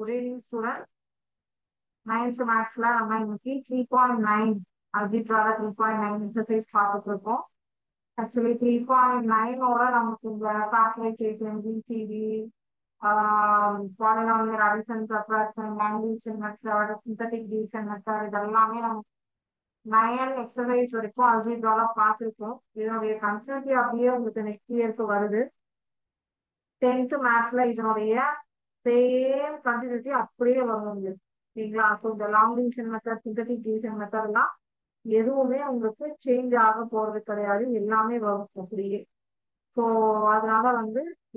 good evening student. 9th mathsல நம்ம இன்னைக்கு 3.9 algebra 3.9 exercise பார்த்துட்டு இருக்கோம். Actually 3.9 ஓட நமக்கு இந்த factorization, GCD, polynomial addition, subtraction, division method, synthetic division method இதெல்லாமே நம்ம 9 exercise வரைக்கும் algebra பார்த்துருக்கோம். இதனுடைய continuity அப்படியே உங்களுக்கு நெக்ஸ்ட் இயருக்கு வருது. 10th mathsல இதனுடைய சேம் கண்டினியூட்டி அப்படியே வரும். சரிங்களா? ஸோ இந்த long division method, synthetic division method எல்லாம் எதுவுமே உங்களுக்கு சேஞ்ச் ஆக போறது கிடையாது, எல்லாமே வரும் அப்படியே. ஸோ அதனால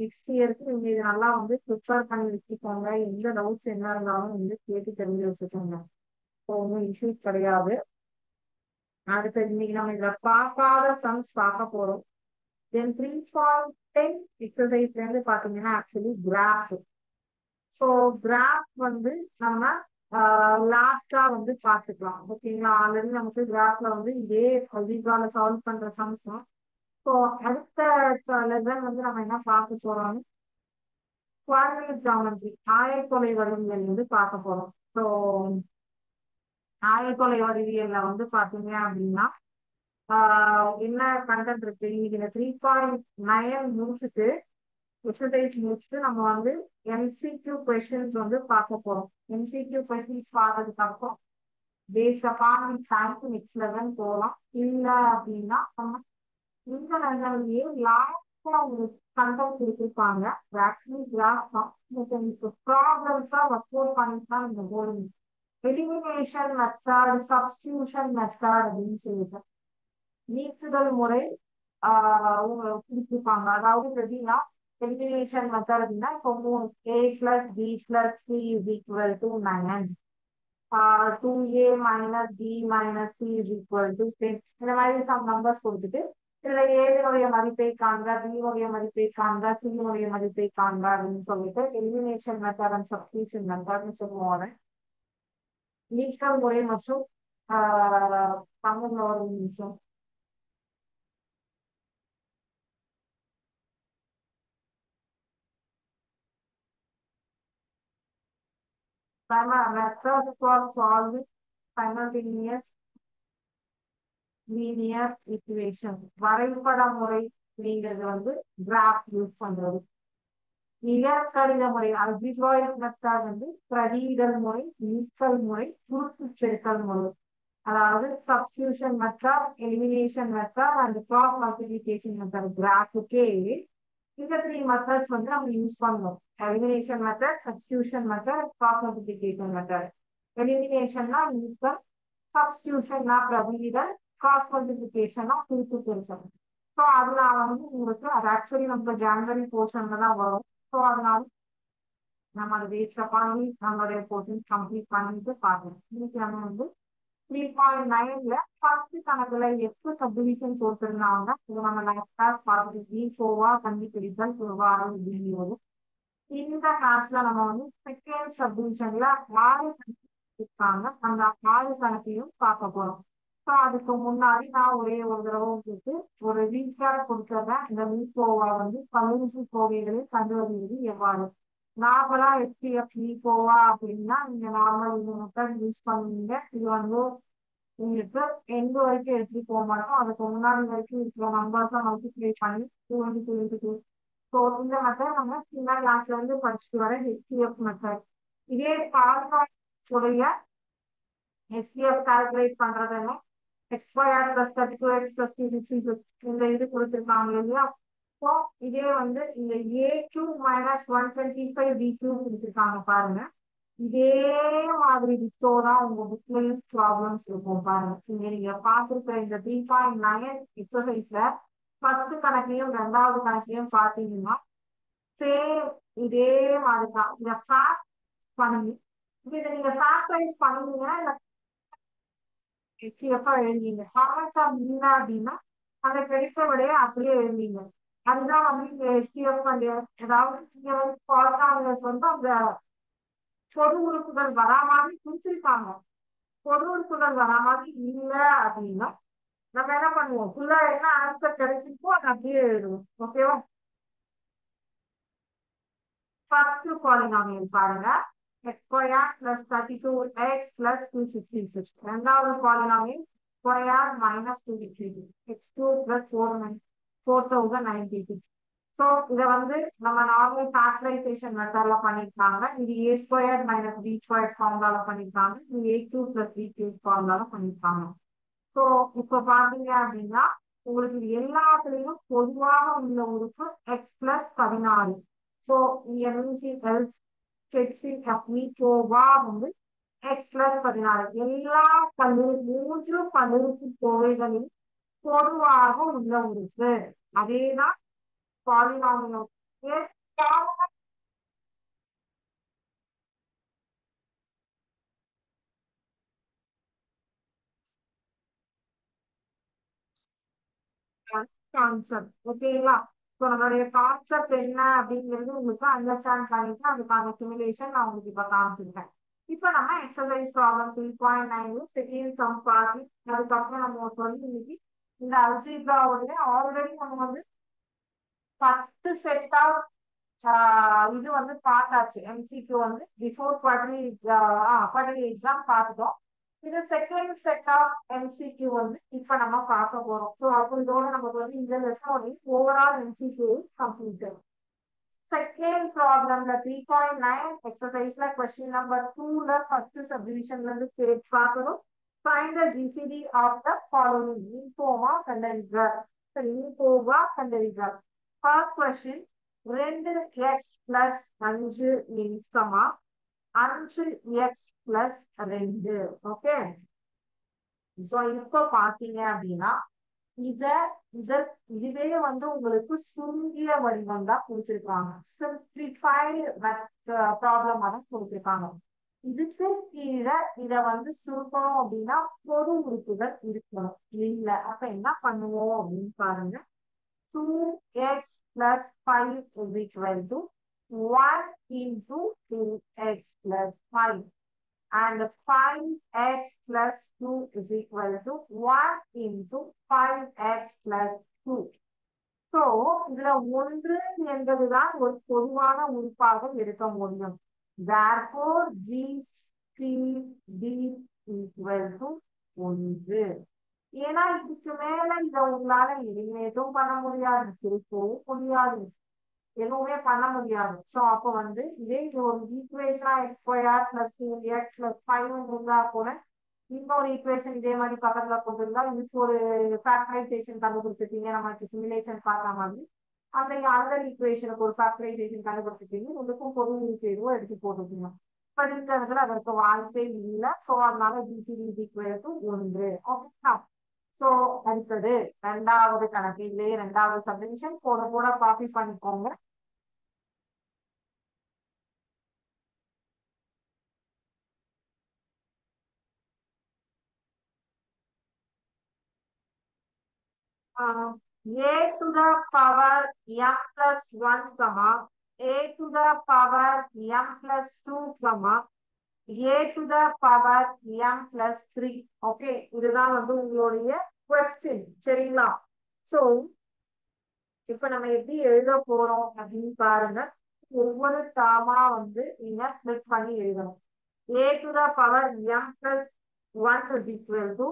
நெக்ஸ்ட் இயருக்கு நீங்க இது நல்லா ப்ரிப்பேர் பண்ணி வச்சுக்கோங்க. எந்த டவுட்ஸ் என்ன இருந்தாலும் கேட்டு தெரிஞ்சு வச்சுக்கோங்க. ஸோ ஒன்றும் இஷ்யூஸ் கிடையாது. அடுத்து இன்னைக்கு நம்ம இதுல பார்க்காத சம்ஸ் பார்க்க போறோம். தென் 3.10 எக்ஸசைஸ்ல இருந்து பாத்தீங்கன்னா ஆக்சுவலி கிராஃப். ஸோ கிராஃப் நம்ம லாஸ்டா பார்த்துக்கலாம். ஓகேங்களா? ஆல்ரெடி நமக்கு கிராஃப்ல இதே அல்ஜிப்ரால சால்வ் பண்ற சம்ஸ் தான். ஸோ அடுத்த லெசன் நம்ம என்ன பார்க்க போறோம், குவாட்ரேட் ஜாமெட்ரி, ஆயத்தொலை வடிவியல் பார்க்க போறோம். ஸோ ஆயத்தொலை வடிவியல்ல பாத்தீங்க அப்படின்னா என்ன கண்டென்ட் இருக்கு, இன்னைக்கு இந்த 3.9 முடிச்சுட்டு எக்ஸசைஸ் முடிச்சுட்டு நம்ம எம்சிக்யூ கொஸ்டின்ஸ் பார்க்க போறோம். எம்சிக்யூ கொஸ்டின்ஸ் பார்த்ததுக்கு அப்புறம் பேஸ்ட் அப்பான் டைம்க்கு நெக்ஸ்ட் லெவல் போகலாம். இல்ல அப்படின்னா நம்ம இந்த லெவல்லையே லாஸ்டா உங்களுக்கு கண்டென்ட் கொடுத்துருப்பாங்க. ஆக்சுவலி கிராஃப் தான் ப்ராப்ளம்ஸா ஒர்க் அவுட் பண்ணிட்டு தான் நீங்க போடுங்க. எலிமினேஷன் மெத்தட், சப்ஸ்டியூஷன் மெத்தட் அப்படின்னு சொல்லிட்டு நீக்குதல் முறை கொடுத்துருப்பாங்க. அதாவது எப்படின்னா எலிமினேஷன் மெத்தட் அப்படின்னா இப்போ 3a + b + c = 9, 2a - b - c = 10. இந்த மாதிரி சம் நம்பர்ஸ் கொடுத்துட்டு இதுல ஏனுடைய மதிப்பை காண்க, b மதிப்பை காண்க, c மதிப்பை காண்க அப்படின்னு சொல்லிட்டு எலிமினேஷன் மெத்தட் அண்ட் சப்ஸ்டியூஷன் மெத்தட்னு சொல்லுவாங்க. நீக்கல் முறை மற்றும் தமிழ்ல ஒரு நிமிஷம் method for solving simultaneous linear equation. வரைபட முறை அப்படிங்கிறது கிராஃப் யூஸ் பண்றது. நிகழ்கணித முறை அல்ஜிப்ராய்க் மெத்தட் பிரதியிடல் முறை, நீக்கல் முறை, குறுக்கு பெருக்கல் முறை. அதாவது substitution method, elimination method and cross multiplication method. கிராஃபுக்கே இந்த 3 மெத்தட்ஸ் நம்ம யூஸ் பண்ணுவோம். Elimination method, substitution method, cross multiplication method. எலிமினேஷன்னா நீக்கல், சப்ஸ்டியூஷன்னா பிரதியிடல், கிராஸ் மல்டிப்ளிகேஷன்னா குறுக்கு பெருக்கல். ஸோ அதுல உங்களுக்கு அது ஆக்சுவலி நமக்கு ஜனவரி போர்ஷன்ல தான் வரும். ஸோ அதனால நம்ம அதை வேஸ்ட் பண்ணி நம்மளுடைய போர்ஷன் கம்ப்ளீட் பண்ணிட்டு பார்க்கணும். இன்னைக்கு நம்ம 3.9ல ஃபர்ஸ்ட் கணக்குல எப்போ சப்டிவிஷன் கொடுத்திருந்தாங்க, இது நம்ம லாஸ்டா பார்த்துட்டு ஷோவா கண்டுபிடித்தல் சொல்வாரு அப்படிங்கிறது. இந்த கிளாஸ்ல நம்ம செகண்ட் சப்டிவிஷன்ல 6 இருக்காங்க. அந்த 6 கணக்கையும் பார்க்க போறோம். ஸோ அதுக்கு முன்னாடி நான் ஒரே ஒரு தடவை உங்களுக்கு ஒரு ரீசார்ட் கொடுத்துறேன். இந்த மீகோவா பல்லுறுப்புக்கோவைகளை கண்டுபிடிக்கிறது எவ்வாறு. நார்மலா எஸ்பிஎஃப் மீகோவா அப்படின்னா நீங்க நார்மல் இந்த மெத்தட் யூஸ் பண்ணுவீங்க. இது உங்களுக்கு எந்த வரைக்கும் எடுத்துட்டு போக மாட்டோம், அதுக்கு முன்னாடி வரைக்கும் இருக்கிற நம்பர்ஸை மல்டிப்ளை பண்ணி 2 × 2. ஸோ இந்த மெத்தட் நம்ம சின்ன கிளாஸ்ல படிச்சுட்டு வர ஹெச்சிஎஃப் மெத்தட். இதே உடைய எஸ்பிஎஃப் கால்குலேட் பண்றதுன்னு x² + 32x + 36 இந்த இது கொடுத்துருக்காங்க இல்லையா. ஸோ இதே இந்த a³ - 125 b³ கொடுத்துருக்காங்க பாருங்க. இதே மாதிரி தான் உங்க புக்லயும் ப்ராப்ளம்ஸ் இருக்கும் பாருங்க. இங்க நீங்க பார்த்துருக்கிற இந்த 3.9 எக்ஸசைஸ்ல 10 கணக்கையும் 2வது கணக்கையும் பார்த்தீங்கன்னா சேம் இதே மாதிரி தான். இதை ஃபேக்ட் பண்ணி இதை நீங்க ஃபேக்டரைஸ் பண்ணீங்கன்னா எழுதிங்க. ஃபார்மேட் இல்லை அப்படின்னா அந்த கிடைச்ச விடையை அப்படியே எழுதிங்க. அதுதான் இங்க எஸ்டிஎஃப் ஏதாவது நீங்க பாலினாமியல்ஸ் அந்த பொது உறுப்புகள் வரா மாதிரி குறிச்சிருக்காங்க. பொது உறுப்புகள் வரா மாதிரி இல்லை அப்படின்னா நம்ம என்ன பண்ணுவோம், ஃபுல்லா என்ன ஆன்சர் கிடைச்சிருக்கோ அதை அப்படியே எழுதுவோம். ஓகேவா? ஃபர்ஸ்ட் பாலினாமியல் பாருங்க. x square plus 32x plus 266. இரண்டாவது polynomial square minus 252. x2 plus 4092. So இதை வந்து நம்ம நார்மல் ஃபேக்டரைசேஷன் மெத்தட்ல பண்ணிருக்காங்க. இது a square minus b square ஃபார்முலால பண்ணிருக்காங்க. இது a2 பிளஸ் b3 ஃபார்முலால பண்ணிருக்காங்க. ஸோ இப்போ பாத்தீங்க அப்படின்னா உங்களுக்கு இது எல்லாத்துலயும் பொதுவாக உள்ள உறுப்பு எக்ஸ் பிளஸ் 16. ஸோ வந்து எக்ஸ் பிளஸ் 16 எல்லா மூன்று பல்லுறுப்பு கோவைகளில் பொதுவாக உள்ள உறுப்பு. அதேதான் பாலினாமியல் கான்செப்ட். ஓகேங்களா? ஸோ நம்மளுடைய கான்செப்ட் என்ன அப்படிங்கிறது உங்களுக்கு அண்டர்ஸ்டாண்ட் பண்ணிட்டு அதுக்கான சிமுலேஷன் நான் உங்களுக்கு இப்ப காமிச்சிருக்கேன். இப்ப நம்ம எக்ஸசைஸ் ப்ராப்ளம் 3.9 செகண்ட் சம் பார்த்து அதுக்கப்புறம் நம்ம சொல்லி இன்னைக்கு இந்த அல்ஜீப்ராவுடைய ஆல்ரெடி நம்ம வந்து ஃபர்ஸ்ட் செட் ஆஃப் இது வந்து பார்த்தாச்சு. எம்சிக்யூ வந்து பிஃபோர் குவார்டர்லி எக்ஸாம் பார்த்துட்டோம். இது செகண்ட் செட் ஆஃப் எம்சிக்யூ வந்து இப்ப நம்ம பார்க்க போறோம். ஸோ அப்போ இதோட நமக்கு வந்து இந்த lesson overall MCQ is completed. Second ப்ராப்ளம்ல 3.9 எக்ஸசைஸ்ல கொஸ்டின் நம்பர் 2ல ஃபர்ஸ்ட் சப்டிவிஷன்ல இருந்து கேட் பார்க்கணும். Find the GCD of the following. லிம்போமா கண்டறிக. லிம்போமா கண்டறிக. ஃபர்ஸ்ட் क्वेश्चन 2x plus 5 சமா 5x plus 2. ஓகே. சோ இப்போ பாத்தீங்க அப்படின்னா இதுவே வந்து உங்களுக்கு சுருங்கிய வடிவம் தான் கொடுத்திருக்காங்க. சிம்பிளிஃபைடு ப்ராப்ளமா தான் கொடுத்திருக்காங்க. இதுக்கு கீழே இத வந்து சுருக்கணும் அப்படின்னா பொது உறுப்புகள் இருக்கணும் இல்ல. அப்ப என்ன பண்ணுவோம் அப்படின்னு பாருங்க. 2x plus 5 is equal to 1 into 2x plus 5 and 5x plus 2 is equal to 1 into 5x plus 2. So, இதுல 1 என்பதுதான் ஒரு பொதுவான உறுப்பாக இருக்க முடியும். Therefore, GCD equal to 1. ஏன்னா இதுக்கு மேல இத உங்களால எதுவும் பண்ண முடியாது, திருப்பவும் முடியாது, எதுவுமே பண்ண முடியாது. சோ அப்ப வந்து இதே இது ஒரு ஈக்குவேஷனா X square plus 2x plus 5 இருந்தா கூட இன்னொரு ஈக்குவேஷன் இதே மாதிரி பக்கத்துல போட்டிருந்தா இதுக்கு ஒரு ஃபேக்டரைசேஷன் கண்டுபிடிச்சிருக்கீங்க. நமக்கு சிமுலேஷன் பார்த்த மாதிரி அந்த அதர் ஈக்குவேஷனுக்கு ஒரு ஃபேக்டரைசேஷன் கண்டுபிடிச்சிருக்கீங்க. உங்களுக்கும் பொருள் எதுவும் எடுத்து போட்டுருக்கீங்க. பட் இந்த இடத்துல அதற்கு வாய்ப்பே இல்லை. சோ அதனால ஜிசிடி ஈக்குவல் டு 1. ஓகேங்களா? சோ அடுத்தது ரெண்டாவது கணக்கு. இதுலயே ரெண்டாவது சப்டிவிஷன் போட காப்பி பண்ணிக்கோங்க. a to the power m plus 1 comma a to the power m plus 2 comma a to the power m plus 3. Okay, இதுதான் வந்து உங்களுடைய கொஸ்டின். சரிங்களா? சோ இப்ப நம்ம எப்படி எழுத போறோம் அப்படின்னு பாருங்க. ஒவ்வொரு டேர்மா வந்து நீங்க ஸ்ப்ளிட் பண்ணி எழுதணும். a to the power m plus 1 is equal to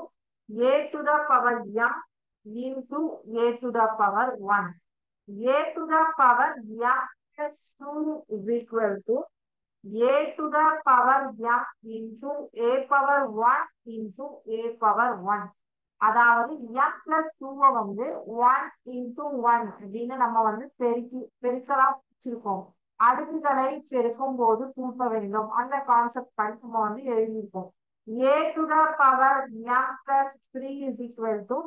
a to the power m into a to the power 1. a to the power m plus 2 is equal to a to the power m into a power 1 into a power 1. அதாவது m plus 2 வந்து 1 into 1 அப்படின்னு நம்ம வந்து பெருக்கலா வச்சிருக்கோம். அடுக்குகளை பெருக்கும் போது கூட்ட வேண்டும். அந்த கான்செப்ட் படித்து நம்ம வந்து எழுதியிருக்கோம். a to the power m plus 3 is equal to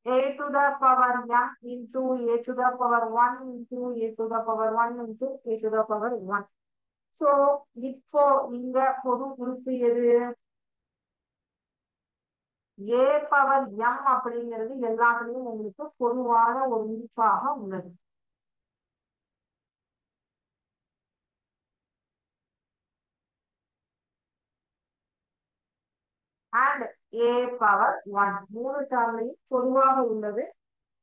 a to the power m into a to the power 1 into a to the power 1 into a to the power 1. So இப்போ இங்க பொது உறுப்பு எது? a power m அப்படிங்கிறது எல்லாத்துலயும் உங்களுக்கு பொதுவான ஒரு உறுப்பாக உள்ளது. and a பவர் 1 மூணு டேர்ம்லையும் பொதுவாக உள்ளது.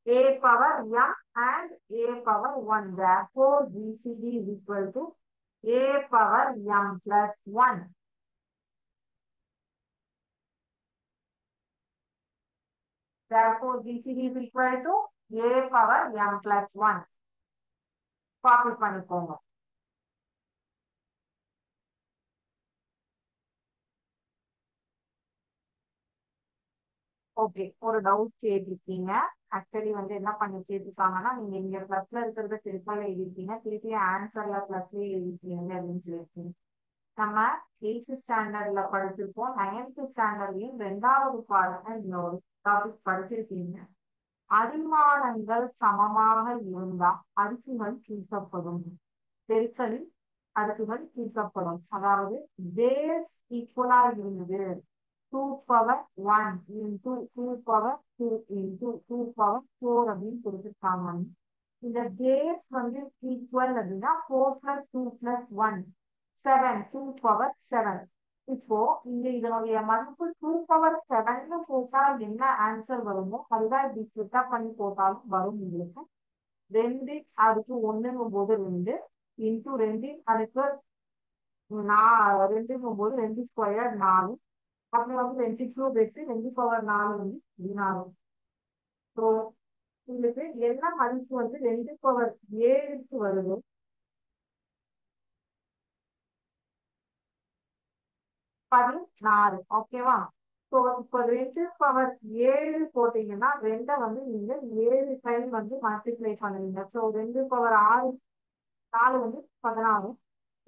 a power m and a power 1. Therefore, GCD is equal to a power m plus 1. Therefore, GCD is equal to a power m plus 1. Copy பண்ணிக்கோங்க. ஓகே, ஒரு டவுட் கேட்டிருக்கீங்க. ஆக்சுவலி வந்து என்ன பண்ணி கேட்டிருக்காங்கன்னா, நீங்க இங்க பிளஸ்ல இருக்கிறத திருப்பல எழுதிருக்கீங்க, திருப்பி ஆன்சர்ல பிளஸ்ல எழுதிருக்கீங்க அப்படின்னு சொல்லியிருக்கீங்க. நம்ம 8th ஸ்டாண்டர்ட்ல படிச்சிருப்போம். 9th ஸ்டாண்டர்ட்லயும் 2வது பாடத்துல இந்த ஒரு டாபிக் படிச்சிருக்கீங்க. அரிமானங்கள் சமமாக இருந்தால் அடுக்குகள் தீர்க்கப்படும். பெருக்கலில் அடுக்குகள் தீர்க்கப்படும். அதாவது பேஸ் ஈக்குவலா இருந்தது. 2 power 1 into 2 power 2 into 2 power 4 அப்படின்னு கொடுத்துருக்காங்க. இந்த பேஸ் வந்து ஈக்குவல் அப்படின்னா 4 plus 2 plus 1 7 2 பவர் 7. இப்போ இங்க இதனுடைய மதிப்பு 2 பவர் 7 போட்டா என்ன ஆன்சர் வருமோ அதுதான் இப்படி ஸ்பிட்டா பண்ணி போட்டாலும் வரும் உங்களுக்கு. 2 அதுக்கு 1ங்கும் போது 2 இன்டூ 2 அதுக்கு 2ங்கும் போது 2 ஸ்கொயர் 4. அப்புறம் வந்து 2 கியூப் 8 2 பவர் 4 வந்து 16. ஸோ உங்களுக்கு என்ன மதிப்பு வந்து 2 பவர் 7க்கு வருது 16. ஓகேவா? ஸோ இப்போ 2 பவர் 7 போட்டீங்கன்னா 2 வந்து நீங்க 7 டைம் வந்து மல்டிப்ளை பண்ணுவீங்க. ஸோ 2 பவர் 6 4 வந்து 16.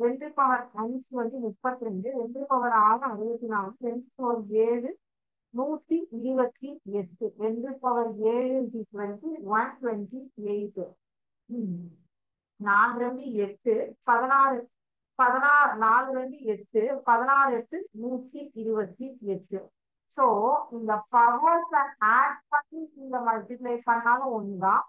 2 பவர் 5 வந்து 32. 2 பவர் 6 64. 2 பவர் 7 128. 2 பவர் 7 128. 4 2 8 16. 16 4 2 8 16 8 128. ஸோ இந்த பவர்ஸ் ஆட் பண்ணி நீங்க மல்டிப்ளை பண்ணாலும் ஒண்ணுதான்,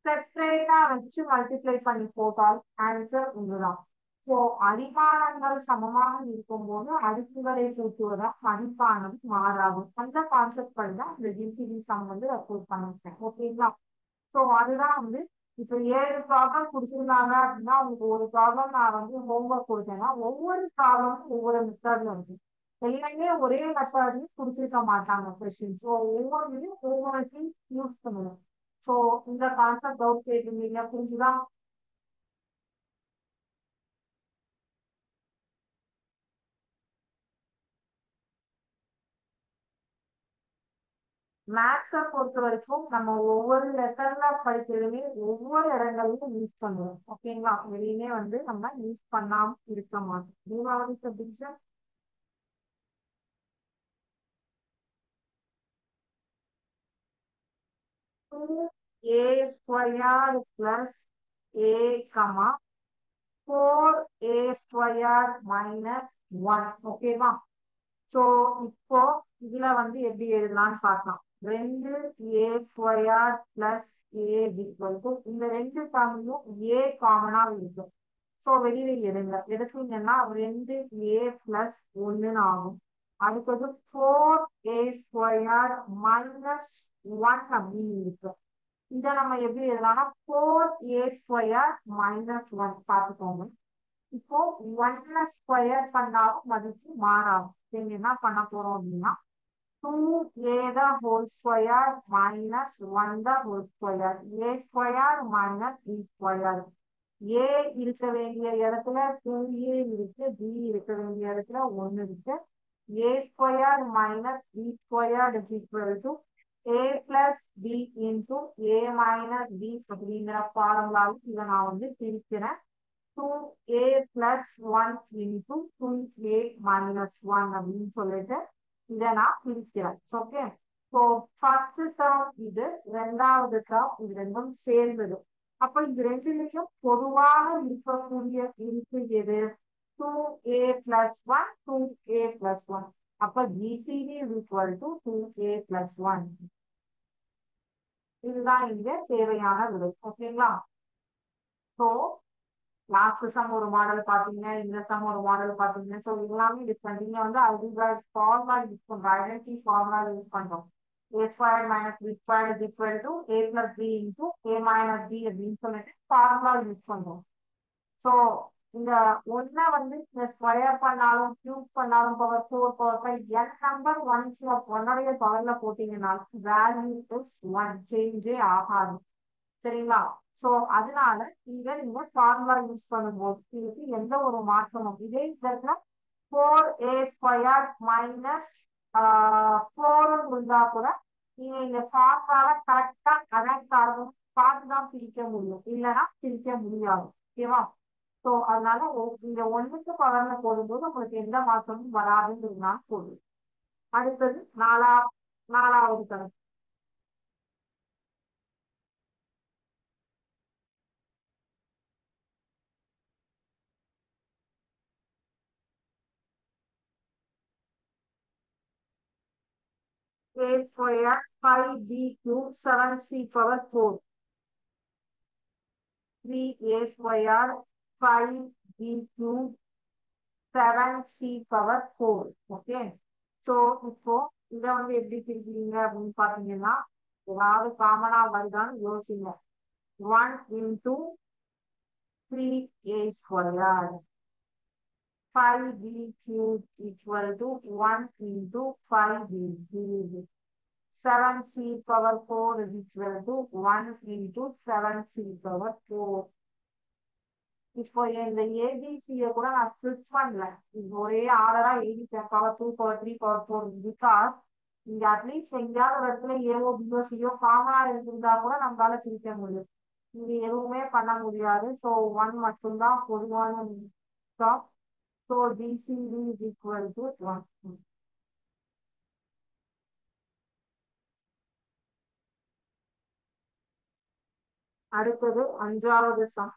செப்பரேட்டா வச்சு மல்டிப்ளை பண்ணி போட்டால் ஆன்சர் ஒண்ணுதான். ஸோ அடிமானங்கள் சமமாக இருக்கும்போது அடுக்குகளை கூட்டுவதா மதிப்பானது மாறாகும். அந்த கான்செப்ட் படி தான் இந்த ஜிசிடி சம் வந்து அப்ரூவ் பண்ணிருக்கேன். ஓகேங்களா? ஸோ அதுதான் வந்து இப்போ 7 ப்ராப்ளம் கொடுத்துருந்தாங்க அப்படின்னா உங்களுக்கு ஒரு ப்ராப்ளம் நான் வந்து ஹோம்ஒர்க் கொடுத்தேன்னா ஒவ்வொரு ப்ராப்ளமும் ஒவ்வொரு மெத்தட்ல இருக்கு. எல்லாமே ஒரே மெத்தட்லயும் கொடுத்துருக்க மாட்டாங்க கொஸ்டின். ஸோ ஒவ்வொன்றையும் ஒவ்வொரு திங்ஸ் யூஸ் பண்ணுவோம். ஸோ இந்த கான்செப்ட் டவுட் கேட்டிருந்தீங்க, புரிஞ்சுதான்? மேக்ஸை பொறுத்த வரைக்கும் நம்ம ஒவ்வொரு லெட்டர்ல படிக்கிறதுமே ஒவ்வொரு இடங்களையும் யூஸ் பண்ணுவோம். ஓகேங்களா? எதையுமே வந்து நம்ம யூஸ் பண்ணாம இருக்க மாட்டோம். Deepavali subject a squared plus a comma 4a squared minus 1. ஓகேவா? சோ இப்போ இதுல வந்து எப்படி எழுதலாம்னு பார்க்கலாம். 2a squared plus a equal to இந்த ரெண்டு டேர்ம்லயும் a காமனா இருக்கு. சோ வெளியில எடுத்தீங்கன்னா 2a plus 1 ஆகும். அடுத்தது 4a squared minus 1 அப்படின்னு இருக்கு. இதை நம்ம எப்படி எழுதலாம்னா 4a squared minus 1 பார்த்துக்கோங்க. இப்போ 1 ஸ்கொயர் பண்ணாலும் மதிப்பு மாறாது. நீங்க என்ன பண்ண போறோம் அப்படின்னா 2a the whole square minus 1 the whole square. a square minus b square. a இருக்க வேண்டிய இடத்துல 2a இருக்கு, b இருக்க வேண்டிய இடத்துல 1 இருக்கு. a square minus b square is equal to a plus b into a minus b அப்படிங்கிற ஃபார்முலாவில் இதை நான் வந்து பிரிக்கிறேன். 2a plus 1 into 2a minus 1 அப்படின்னு சொல்லிட்டு இதை நான் பிரிக்கிறேன். ஓகே, ஸோ ஃபர்ஸ்ட் டேர்ம் இது, ரெண்டாவது டேர்ம் இது ரெண்டும் சேர்ந்தது. அப்ப இது ரெண்டுலையும் பொதுவாக இருக்கக்கூடிய இருக்கு எது? 2a plus 1 2a plus 1. அப்ப GCD is equal to 2a plus 1. இதுதான் இங்க தேவையான விடை. ஓகேங்களா? ஸோ லாஸ்ட் சம் ஒரு மாடல் பாத்தீங்க, இந்த சம் ஒரு மாடல் பாத்தீங்க. ஸோ எல்லாமே டிஃப்ரெண்ட். நீங்க வந்து அல்ஜிப்ராய்க் ஃபார்முலா யூஸ் பண்றோம், ஐடென்டிட்டி ஃபார்முலா யூஸ் பண்றோம். a squared minus b squared is equal to a plus b into a minus b அப்படின்னு சொல்லிட்டு ஃபார்முலா யூஸ் பண்றோம். ஸோ இந்த ஒன்ன வந்து ஸ்கொயர் பண்ணாலும் கியூப் பண்ணாலும் பவர் ஃபோர் பவர் ஃபைவ் என் நம்பர் ஒன்ஸ் ஒன்னுடைய பவர்ல போட்டீங்கன்னா வேல்யூ இஸ் ஒன் சேஞ்சே ஆகாது. சரிங்களா? சோ அதனால இங்க நீங்க ஃபார்முலா யூஸ் பண்ணும்போது இதுக்கு எந்த ஒரு மாற்றமும் இதே இடத்துல ஃபோர் ஏ ஸ்கொயர் மைனஸ் ஃபோர் இருந்தா கூட நீங்க இந்த ஃபார்முலால கரெக்டா கனெக்ட் ஆகும் பார்த்து தான் பிரிக்க முடியும், இல்லைன்னா பிரிக்க முடியாது. ஓகேவா? சோ அதனால இந்த ஒண்ணுக்கு பவர்ல போடும்போது உங்களுக்கு எந்த மாற்றமும் வராதுங்கிறதுனால போடுது. அடுத்தது நாலாவது கணக்கு. A square 5b cube 7c power 4. 3a square 5b cube 7c power 4. Okay. So இப்போ இதை வந்து எப்படி பிரிக்கிறீங்க அப்படின்னு பாத்தீங்கன்னா ஏதாவது காமனா வருதான்னு யோசிங்க. 1 into 3a square 5b cube equal to 1 into 5b cube. 7c power 4 is equal to 1 into 7c power 4. இப்போ இந்த ஏபிசியை கூட நான் ஸ்பிளிட் பண்ணல, இது ஒரே ஆர்டரா எழுதிட்டேன். பவர் 2 பவர் 3 பவர் 4 பிகாஸ் இங்க அட்லீஸ்ட் எங்கேயாவது ஒரு இடத்துல ஏஓ பிஓ சிஓ காமனா இருந்திருந்தா கூட நம்மளால பிரிக்க முடியும். இங்க எதுவுமே பண்ண முடியாது. ஸோ ஒன் மட்டும்தான் பொதுவான stop. So DCT is equal to 1. அடுத்தது அஞ்சாவது some.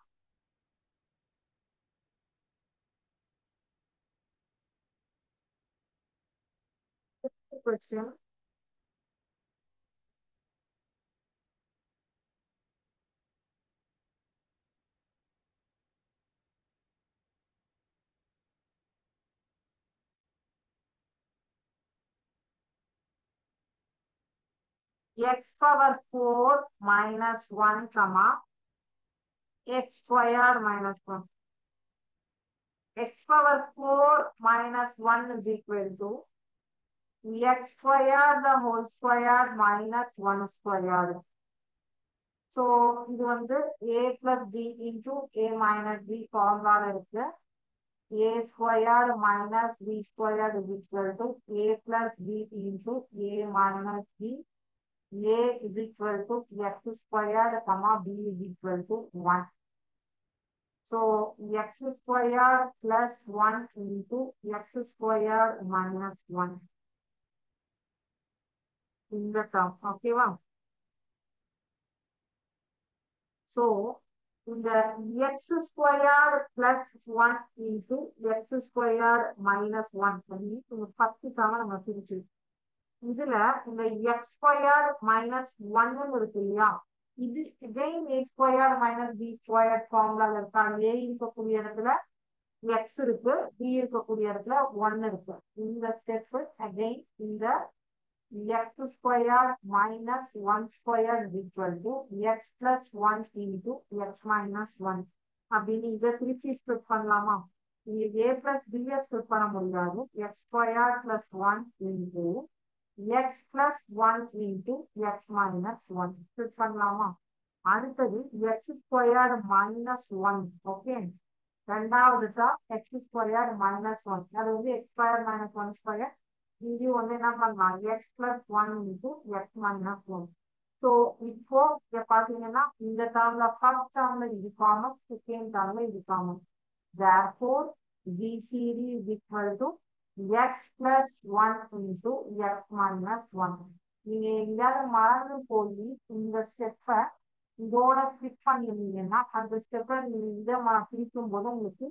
question. X power 4 minus 1 comma x square minus 1. X power 4 minus 1 is equal to x square the whole square minus 1 square. So இது வந்து a plus b into a minus b formula இருக்கு. A square minus b square is equal to a plus b into a minus b. A is equal to x square comma b is equal to 1. So x square plus 1 into x square minus 1. இந்த term. ஓகேவா? So இந்த x square plus 1 into x square minus 1 பண்ணி இந்த 10 term நம்ம பிரிச்சு இதுல இந்த x square minus 1 இருக்கு இல்லையா, இது again a square minus b square formula இருக்கா. a இருக்கக்கூடிய இடத்துல x இருக்கு, b இருக்கக்கூடிய இடத்துல 1 இருக்கு. இந்த ஸ்டெப் again இந்த x square minus 1 square is equal to x plus 1 into x minus 1 அப்படின்னு இதை திருப்பி ஸ்பிளிட் பண்ணலாமா? இங்க a plus b ஸ்பிளிட் பண்ண முடியாது. x square plus 1 into x plus 1 into x minus 1 split பண்ணலாமா? அடுத்தது x square minus 1. ஓகே. ரெண்டாவது x square minus 1 அது வந்து x square minus 1 square. இது வந்து என்ன பண்ணலாம், x plus 1 into x minus 1. So இப்போ இங்க பாத்தீங்கன்னா இந்த டேர்ம்ல ஃபர்ஸ்ட் டேர்ம்ல இது காமன், செகண்ட் டேர்ம்ல இது common. therefore GCD is equal to x plus 1 into x minus 1. நீங்க எங்கேயாவது மறந்து போய் இந்த ஸ்டெப்பை இதோட ஸ்கிப் பண்ணிருந்தீங்கன்னா அந்த ஸ்டெப்பை நீங்க இதை பிரிக்கும் போது உங்களுக்கு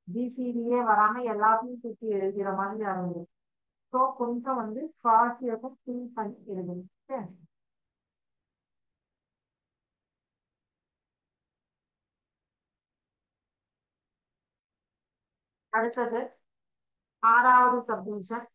ஜிசிடியே வராம எல்லாத்தையும் சுற்றி எழுதுகிற மாதிரி ஆரம்பிக்கும். ஸோ கொஞ்சம் வந்து ஃபாஸ்டியாக ஃபில் பண்ணி எழுதுங்க. அடுத்தது ஆறாவது subdivision.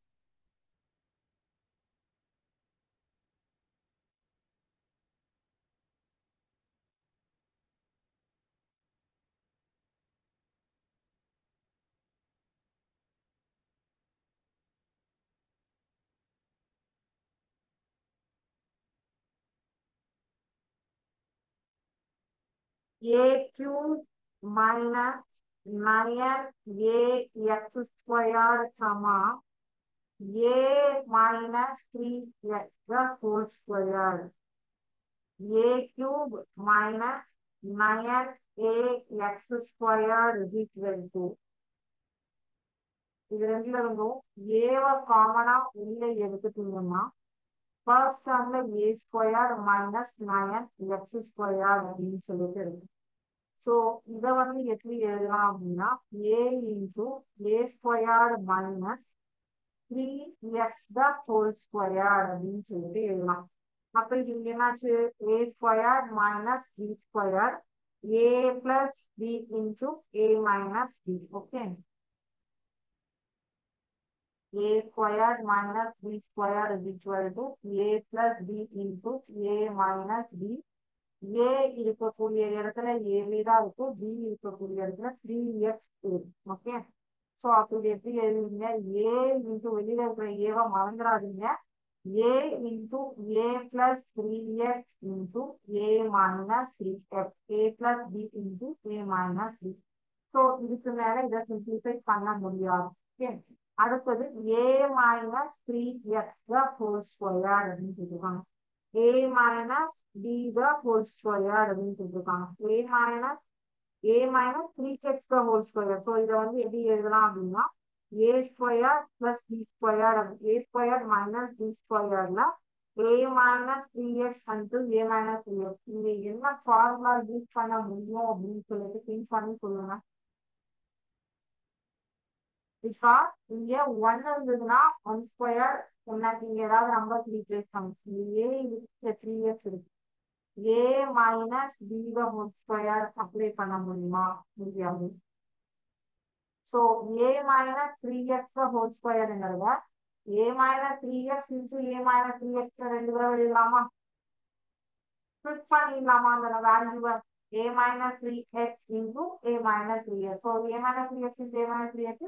A cube minus 9ax squared comma a minus 3x the whole squared. A cube minus 9ax squared is equal to இது ரெண்டுல இருந்தும் ஏவ காமனா உள்ள எடுத்துட்டீங்கன்னா ஃபர்ஸ்ட் டேர்ம்ல A square minus 9x square அப்படின்னு சொல்லிட்டு இருக்கு. ஸோ இதை வந்து எப்படி எழுதலாம் அப்படின்னா A into A square minus 3x the whole square அப்படின்னு சொல்லிட்டு எழுதலாம். அப்ப இது என்னாச்சு A square minus B square A plus B into A minus B. Okay, a squared minus b squared is equal to a plus b into a minus b. a இருக்கக்கூடிய இடத்துல ab தான் இருக்கும், b இருக்கக்கூடிய இடத்துல 3x இருக்கும். Okay, so அப்படி எப்படி எழுதுவீங்க a இன்டூ வெளியில இருக்கிற ஏவா மறந்துடாதீங்க. a into a plus 3x into a minus 3x a plus b into a minus b. So இதுக்கு மேல இதை சிம்பிளிஃபை பண்ண முடியாது. ஓகே, அடுத்தது a minus 3x the whole square அப்படின்னு சொல்லிருக்காங்க. a minus b the whole square அப்படின்னு சொல்லிருக்காங்க. a minus 3x the whole square. So இதை வந்து எப்படி எழுதலாம் அப்படின்னா a square plus b square a square minus b squareல a minus 3x until a minus 3x. இங்க என்ன ஃபார்முலா யூஸ் பண்ண முடியும் அப்படின்னு சொல்லிட்டு திங்க் பண்ணி சொல்லுங்க. பிகாஸ் இங்க 1 இருந்ததுன்னா 1 ஸ்கொயர் எனக்கு இங்க ஏதாவது நம்பர் ரீப்ளேஸ் பண்ணும். ஏ இருக்கு 3x இருக்கு, A minus B whole square apply பண்ண முடியுமா? முடியாது. So A minus 3x whole ஸ்கொயருங்கிறத A minus 3x into A minus 3x ரெண்டு தடவை எழுதலாமா? ஸ்பிளிட் பண்ணிடலாமா அந்த வேல்யூவை? a minus 3x into a minus 3x. So a minus 3x into a minus 3x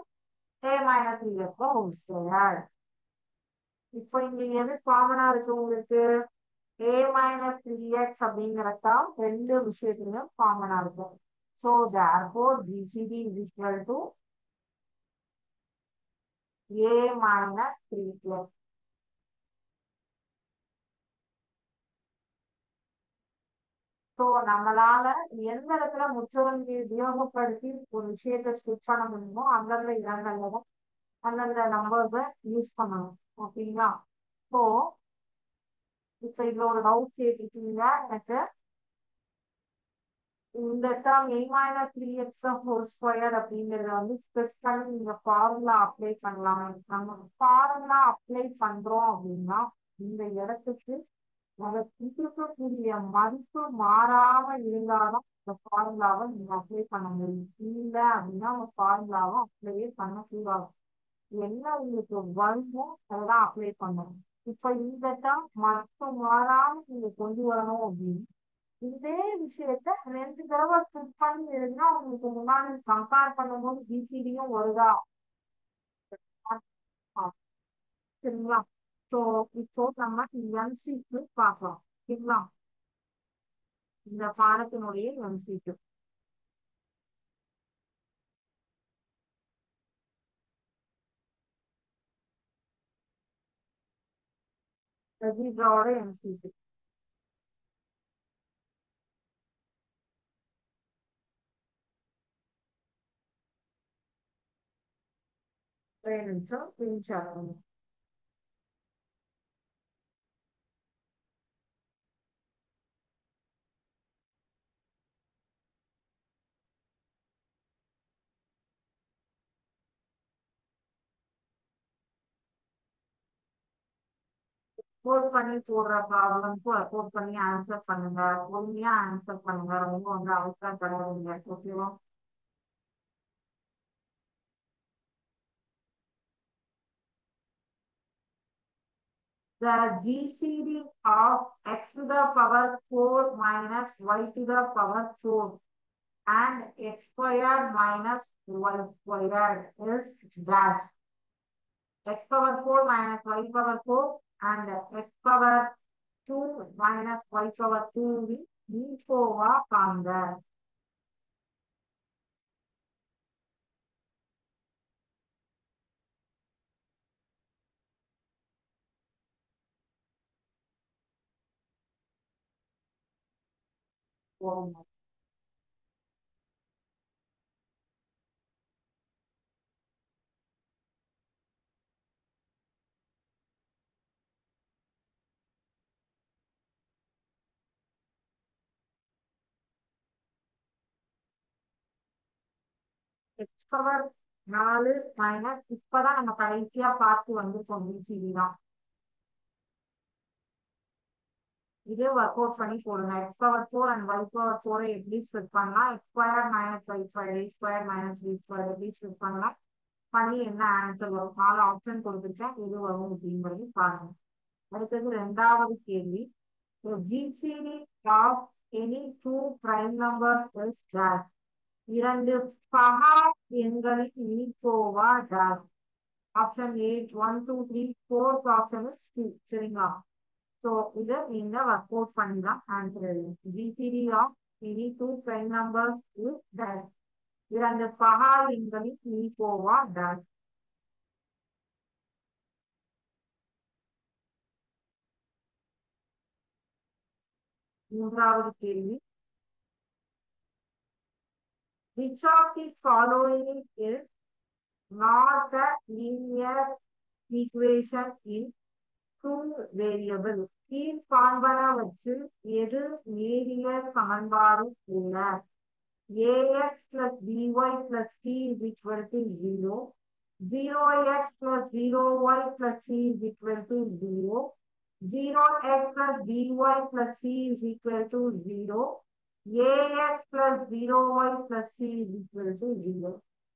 a minus 3x whole square. இப்போ இங்க எது காமனா இருக்கு உங்களுக்கு? a minus 3x அப்படிங்கிறதா ரெண்டு விஷயத்துலயும் காமனா இருக்கும். So therefore BCD is equal to a minus 3x. So நம்மளால எந்த இடத்துல முச்சவந்தி உபயோகப்படுத்தி ஒரு விஷயத்தை ஸ்டிச் பண்ண முடியுமோ அந்தந்த இடங்கள்ல தான் அந்தந்த நம்பர்ஸை யூஸ் பண்ணணும். ஓகேங்களா? ஸோ இப்போ இதுல ஒரு டவுட் கேட்டுட்டீங்க எனக்கு. இந்த term a minus 3x whole square அப்படிங்கறத வந்து ஸ்பிளிட் பண்ணி நீங்க ஃபார்முலா அப்ளை பண்ணலாம். நம்ம ஃபார்முலா அப்ளை பண்றோம் அப்படின்னா இந்த இடத்துக்கு அதை இருக்கக்கூடிய மதிப்பு மாறாம இருந்தாலும் இந்த ஃபார்முலாவை நீங்க அப்ளை பண்ண முடியும். இல்லை அப்படின்னா அந்த ஃபார்முலாவை அப்ளையே பண்ணக்கூடாது. என்ன உங்களுக்கு வருமோ அதெல்லாம் அப்ளை பண்ணணும். இப்ப இந்த டேர்ம் மதிப்பு மாறாம நீங்க கொண்டு வரணும் அப்படின்னு இதே விஷயத்த ரெண்டு தடவை ஸ்பிளிட் பண்ணி எழுதினா உங்களுக்கு முன்னாடி கம்பேர் பண்ணும்போது பிசிடியும் வருதா? சரிங்களா? ஸோ இப்போ நம்ம எம்சிக்கு பார்க்கலாம். சரிங்களா? இந்த பாடத்தினுடைய எம்சிக்கு ரஜிகாவோட எம்சிக்கு நிமிஷம் பிரிச்சாகணும். கோட் பண்ணி போடுற ப்ராப்ளம்க்கு கோட் பண்ணி ஆன்சர் பண்ணுங்க. பொறுமையா ஆன்சர் பண்ணுங்க. ரொம்ப வந்து அவசரப்படாதீங்க. ஓகேவா? The GCD of x to the power 4 minus y to the power 4 and x squared minus y squared is dash. X power 4 minus y power 4 and x power 2 minus y power 2 V4 காண்க. போகணும். X power 4 minus இப்பதான் நம்ம கடைசியா பார்த்து வந்திருக்கோம் PCT தான். இதே work out பண்ணி போடுங்க. X power 4 and Y power 4 எப்படி ஸ்பிளிட் பண்ணலாம், X square minus Y square A square minus B square எப்படி ஸ்பிளிட் பண்ணலாம் பண்ணி என்ன ஆன்சர் வரும். 4 ஆப்ஷன் கொடுத்துருக்கேன், எது வரும் அப்படிங்கிறது பாருங்க. அடுத்தது ரெண்டாவது கேள்வி. GCD of any two prime numbers is dash. இரண்டு பகா எண்களின் இனிக்கோவா டேஷ். Option A 1 2 3, fourth option is 2. சரிங்களா? ஸோ இதை நீங்க ஒர்க் அவுட் பண்ணி தான் ஆன்சர் எழுதணும். GCD of any two prime numbers is dash. இரண்டு பகா எண்களின் இனிக்கோவா டேஷ். மூன்றாவது கேள்வி. Which of the following is not a linear equation in two variable? கீழ் காண்பனவற்றில் எது நேரியல் சமன்பாடு இல்ல? ax plus by plus c is equal to 0. 0x plus 0y plus c is equal to 0. 0x plus by plus c is equal to 0. ax plus 0y plus c is equal to 0.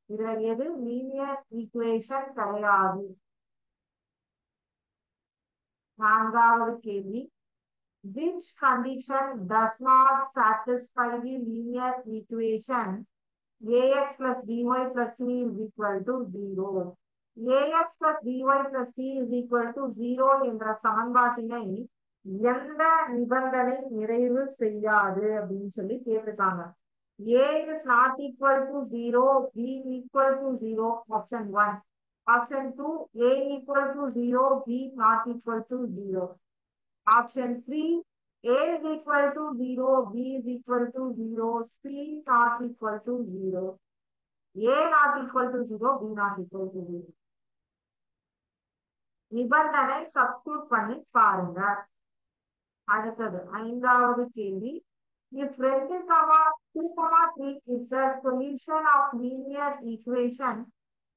இதுல எது linear equation கிடையாது? நான்காவது கேள்வி. Which condition does not satisfy the linear equation ax plus by plus c is equal to 0? ax plus by plus c is equal to 0 என்ற சமன்பாட்டினை எந்த நிபந்தனை நிறைவு செய்யாது அப்படின்னு சொல்லி கேட்டிருக்காங்க. a is not equal to 0, b equal to 0, option 1. Option 2, a equal to 0, b not equal to 0. Option 3, a is equal to 0, b is equal to 0, c not equal to 0. a not equal to 0, b not equal to 0. நிபந்தனை substitute பண்ணி பாருங்க. அடுத்தது ஐந்தாவது கேள்வி. If 2, 3 is the solution of linear equation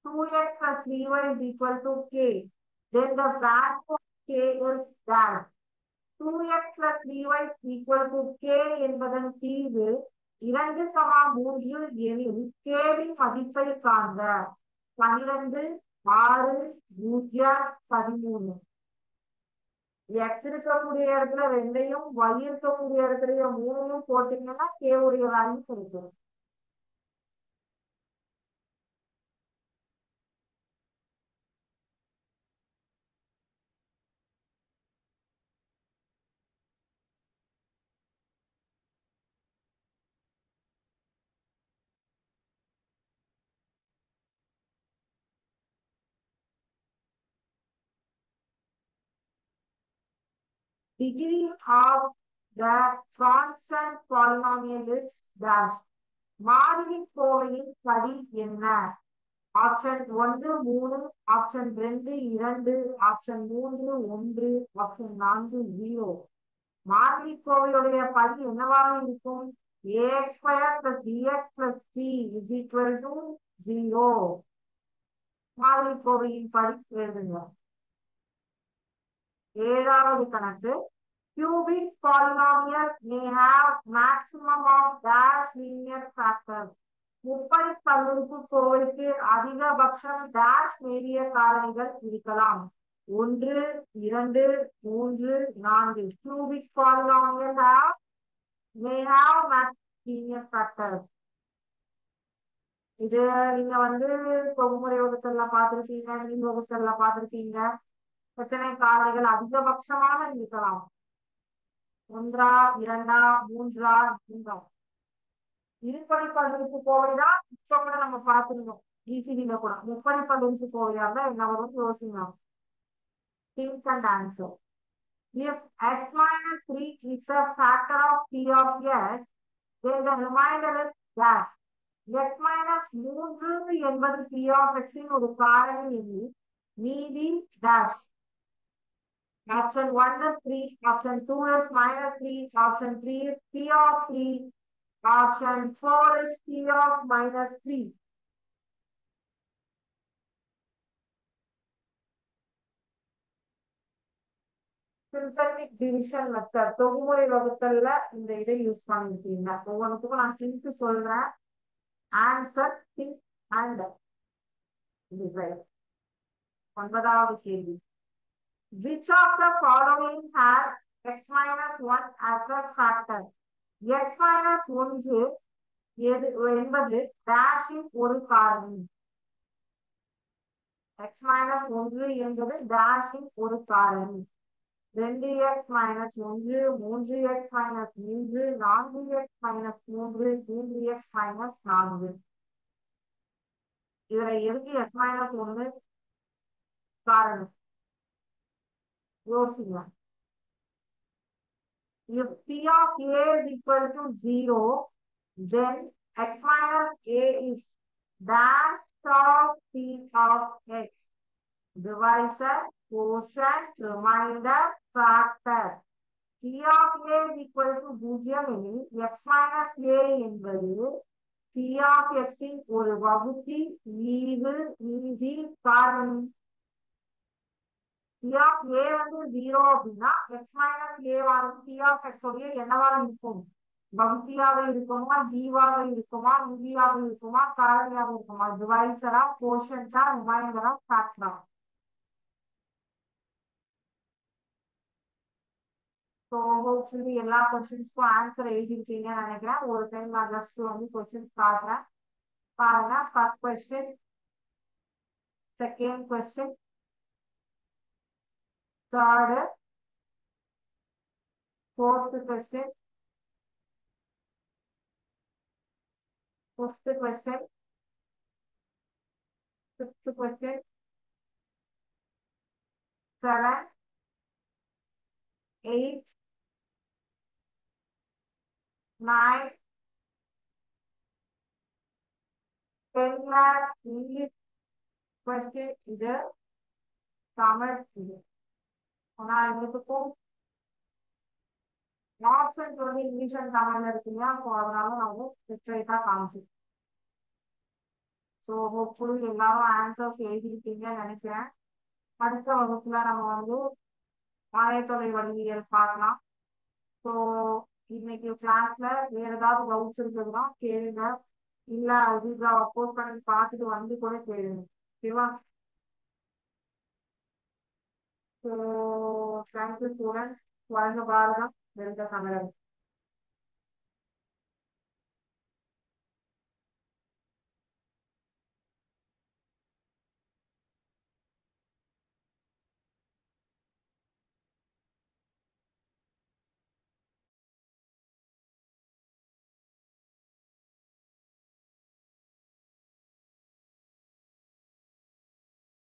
2x plus 3y is equal to k, then the value of k is that. 2x plus 3y is equal to k என்பதன் தீர்வு 2, 3 எனில் k win மதிப்பை காண்க. 12, 6, 0, 13. x இருக்கக்கூடிய இடத்துல 2ஐயும் y இருக்கக்கூடிய இடத்துல 3ஐயும் போட்டீங்கன்னா k உடைய வேல்யூ கிடைக்கும். Degree of the constant polynomial is dash. மாறிலி கோவையின் படி என்ன? Option 1 3, option 2 2, option 3 1, option 4 0. மாறிலி கோவையுடைய படி என்னவாக இருக்கும்? ax square plus bx plus c is equal to 0. மாறிலி கோவையின் படி எழுதுங்க. ஏழாவது கணக்கு. Cubic polynomial may have maximum of dash linear factors. முப்படை பல்லுறுப்புக்கோவைக்கு அதிகபட்சம் dash நேரியல் காரணிகள் இருக்கலாம். 1, 2, 3, 4. Cubic polynomial may have maximum linear factors. இது நீங்க தொகுமுறை வகுத்தல்ல பார்த்திருப்பீங்க, நீங்க வகுத்தல்ல பார்த்திருப்பீங்க. எத்தனை காரணிகள் அதிகபட்சமாக இருக்கலாம்? 1, 2, 3, 4. இருபடி பல்லுறுப்புக்கோவைதான் இப்ப கூட நம்ம பார்த்துருந்தோம் ஜிசிடில கூட. முப்படி பல்லுறுப்புக்கோவையா இருந்தா என்ன வரும் யோசிங்க. Think and answer. If x minus 3 is a factor of p of x, then the remainder is dash. x minus 3 என்பது p of x இன் ஒரு காரணி எனில் மீதி dash. Option 1 is 3, option 2 is minus 3, option 3 is p of 3, option 4 is p of minus 3. Synthetic division method தொகுமுறை வகுத்தல்ல இந்த இதை use பண்ணிருக்கீங்க. ஒவ்வொன்றுக்கும் நான் ஹிண்ட் சொல்றேன். Answer think and decide. 9வது கேள்வி. Which of the following has x minus 1 as a factor? x minus 1 என்பது டேஷின் ஒரு காரணி. x minus 1 என்பது டேஷின் ஒரு காரணி. 2x minus 1, 3x minus 3, 4x minus 3, 3x minus 4. இதுல எதுக்கு x minus 1 காரணம்? யோசிங்க. If p of a is equal to 0, then x minus a is dash of p of x. Divisor, quotient, remainder, factor. p of a is equal to 0 எனில் x minus a என்பது p of x இன் ஒரு வகுத்தி, ஈவு, மீதி, காரணி. p of a வந்து 0 அப்படின்னா x minus a வானது p of x உடைய என்னவாக இருக்கும்? வகுத்தியாக இருக்குமா, ஜீவாக இருக்குமா, மீதியாக இருக்குமா, காரணியாக இருக்குமா? டிவைசரா, கோஷன்டா, ரிமைண்டரா, ஃபேக்டரா? ஸோ ஹோப்ஃபுல்லி எல்லா கொஸ்டின்ஸ்க்கும் ஆன்சர் எழுதிருக்கீங்கன்னு நினைக்கிறேன். ஒரு டைம் நான் ஜஸ்ட் வந்து கொஸ்டின்ஸ் பாக்குறேன். பாருங்க. First question, second question, third, fourth question, fifth question, sixth question, 7, 8, 9, 10 English question இது, தமிழ் இது. ஆனா இதுக்கும் ஆப்ஷன்ஸ் வந்து இங்கிலீஷ் அண்ட் தமிழ்ல இருக்குங்க. ஸோ அதனால நான் ஸ்ட்ரெயிட்டா காமிச்சிருக்கேன். ஸோ ஹோப்ஃபுல்லி எல்லாரும் ஆன்சர்ஸ் எழுதிருக்கீங்கன்னு நினைக்கிறேன். அடுத்த வகுப்புல நம்ம வந்து ஆயத்தொலை வடிவியல் பார்க்கலாம். ஸோ இன்னைக்கு கிளாஸ்ல வேற ஏதாவது டவுட்ஸ் இருக்குதுன்னா கேளுங்க. இல்ல வீட்டில் அப்போஸ் பண்ணி பார்த்துட்டு வந்து கூட கேளுங்க. ஓகேவா? So thank you students. வாழ்க பாரதம், வெல்க தமிழகம்.